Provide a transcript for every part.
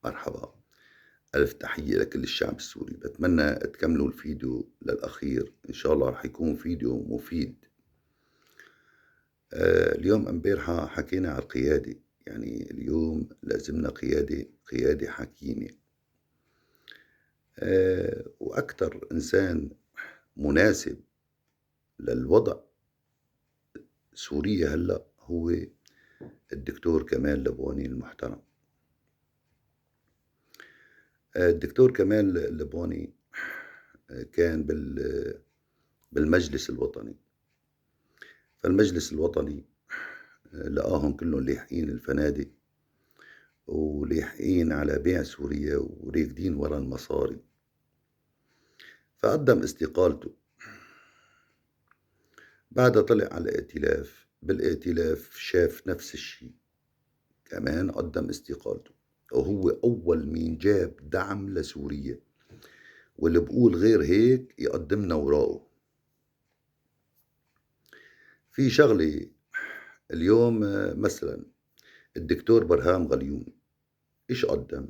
مرحبا، ألف تحية لكل الشعب السوري. بتمنى تكملوا الفيديو للأخير، إن شاء الله رح يكون فيديو مفيد. اليوم امبارحة حكينا على القيادة، يعني اليوم لازمنا قيادة حكيمة. وأكثر إنسان مناسب للوضع سوريا هلأ هو الدكتور كمال لبواني المحترم. الدكتور كمال لبواني كان بالمجلس الوطني، فالمجلس الوطني لقاهم كلهم لاحقين الفنادق ولاحقين على بيع سوريا وراكدين ورا المصاري، فقدم استقالته. بعدها طلع على الائتلاف، بالائتلاف شاف نفس الشيء، كمان قدم استقالته، وهو أول مين جاب دعم لسوريا، واللي بقول غير هيك يقدمنا وراءه. في شغلة اليوم مثلا الدكتور برهام غليون إيش قدم؟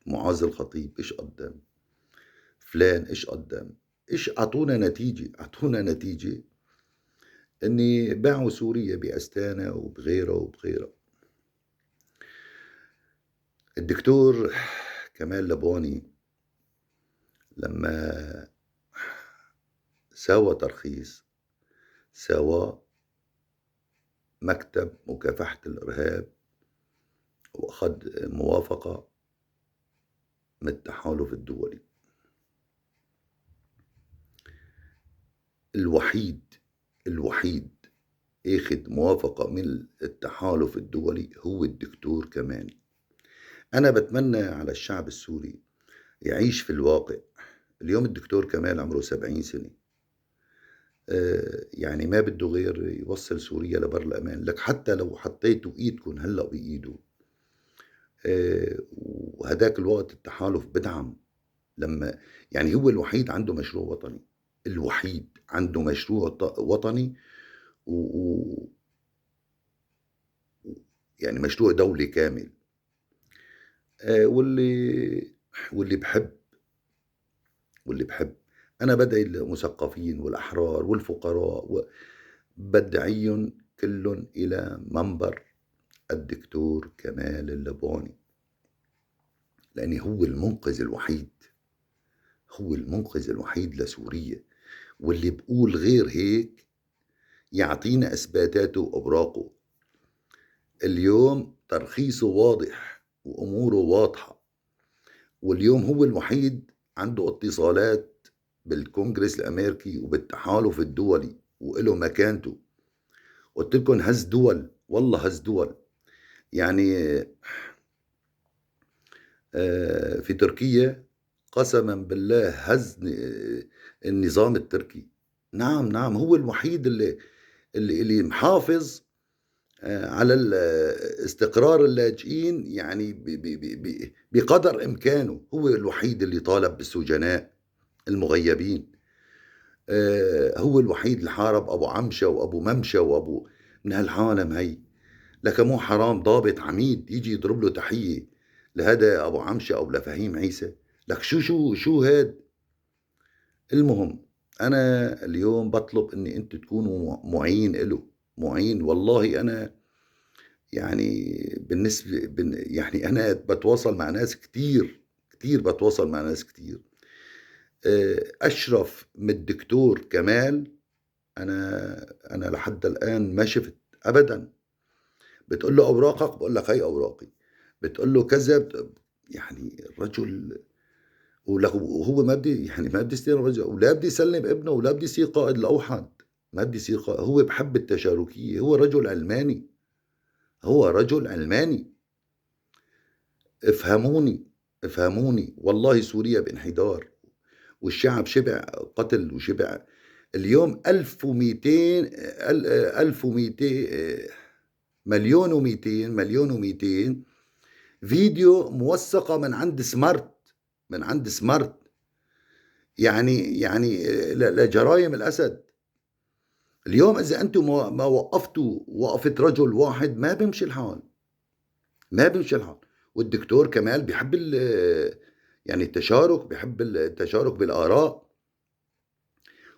معاذ الخطيب إيش قدم؟ فلان إيش قدم؟ إيش أعطونا نتيجة إني باعوا سوريا بأستانا وبغيرها وبغيرها. الدكتور كمال لبواني لما ساوى ترخيص، ساوى مكتب مكافحة الإرهاب، وأخذ موافقة من التحالف الدولي. الوحيد اخذ موافقة من التحالف الدولي هو الدكتور كمال. أنا بتمنى على الشعب السوري يعيش في الواقع. اليوم الدكتور كمال عمره 70 سنة، يعني ما بده غير يوصل سوريا لبر الأمان. لك حتى لو حطيتوا إيدكم هلأ بإيده، وهداك الوقت التحالف بدعم. لما يعني هو الوحيد عنده مشروع وطني، الوحيد عنده مشروع وطني و يعني مشروع دولي كامل. واللي بحب أنا بدعي المثقفين والأحرار والفقراء بدعيهم كلهم إلى منبر الدكتور كمال اللبوني، لأنه هو المنقذ الوحيد لسوريا. واللي بقول غير هيك يعطينا إثباتاته وأوراقه. اليوم ترخيصه واضح وأموره واضحة، واليوم هو الوحيد عنده اتصالات بالكونغرس الأمريكي وبالتحالف الدولي وإله مكانته. قلت لكم هز دول، والله هز دول. يعني في تركيا قسما بالله هز النظام التركي. نعم هو الوحيد اللي محافظ على استقرار اللاجئين، يعني بقدر إمكانه. هو الوحيد اللي طالب بالسجناء المغيبين. هو الوحيد اللي حارب أبو عمشة وأبو ممشة وأبو من هالعالم هي. لك مو حرام ضابط عميد يجي يضرب له تحية لهذا أبو عمشة أو لفهيم عيسى؟ لك شو هاد. المهم أنا اليوم بطلب أني أنت تكونوا معين له، معين. والله أنا يعني يعني أنا بتواصل مع ناس كتير بتواصل مع ناس كتير. أشرف من الدكتور كمال أنا لحد الآن ما شفت أبدا. بتقول له أوراقك، بقول لك هي أوراقي. بتقول له كذا يعني الرجل وهو ما بدي، يعني ما بدي يصير رجل، ولا بدي يسلم ابنه، ولا بدي يصير قائد الأوحد. ما بدي يصير قائد. هو بحب التشاركية، هو رجل علماني، هو رجل علماني. افهموني والله سوريا بانحدار، والشعب شبع قتل وشبع. اليوم 1200 1200 مليون و200 فيديو موثقة من عند سمارت، يعني لجرائم الأسد. اليوم إذا أنتم ما وقفتوا وقفة رجل واحد ما بيمشي الحال. والدكتور كمال بيحب يعني التشارك، بيحب التشارك بالآراء،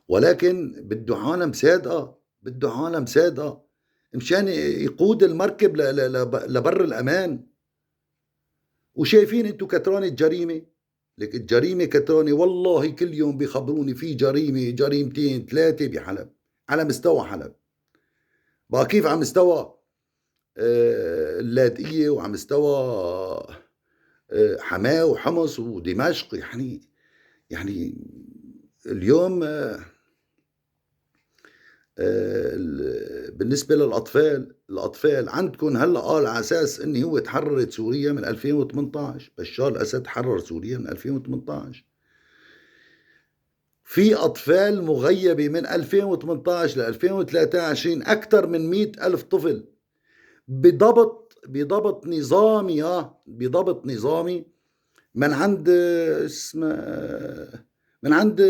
ولكن بده عالم صادقة، بده عالم صادقة مشان يقود المركب لبر الأمان. وشايفين أنتم كتران الجريمة، لك الجريمة كترانة، والله كل يوم بيخبروني في جريمة جريمتين ثلاثة بحلب، على مستوى حلب. بقى كيف على مستوى اللاذقية، وعلى مستوى حماة وحمص ودمشق؟ يعني اليوم بالنسبة للأطفال، الأطفال عندكم هلأ قال على أساس إن هو تحررت سوريا من 2018، بشار الأسد حرر سوريا من 2018. في أطفال مغيبة من 2018 ل 2023 أكثر من 100,000 طفل، بضبط نظامي، بضبط نظامي من عند من عند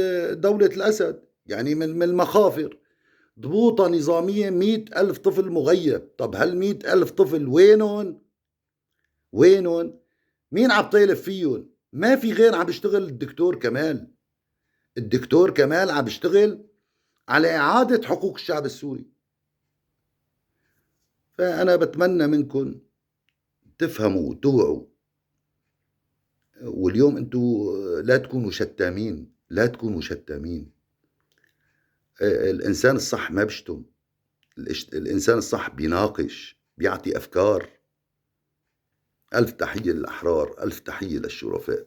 دولة الأسد، يعني من المخافر. ضبوطة نظامية 100,000 طفل مغيب. طب هال 100,000 طفل وينهم؟ وينهم؟ مين عم طيلف فيهم؟ ما في غير عم بيشتغل الدكتور كمال. الدكتور كمال عم بيشتغل على إعادة حقوق الشعب السوري. فأنا بتمنى منكم تفهموا وتوعوا. واليوم انتوا لا تكونوا شتامين، لا تكونوا شتامين. الإنسان الصح ما بيشتم، الإنسان الصح بيناقش، بيعطي أفكار. ألف تحية للأحرار، ألف تحية للشرفاء.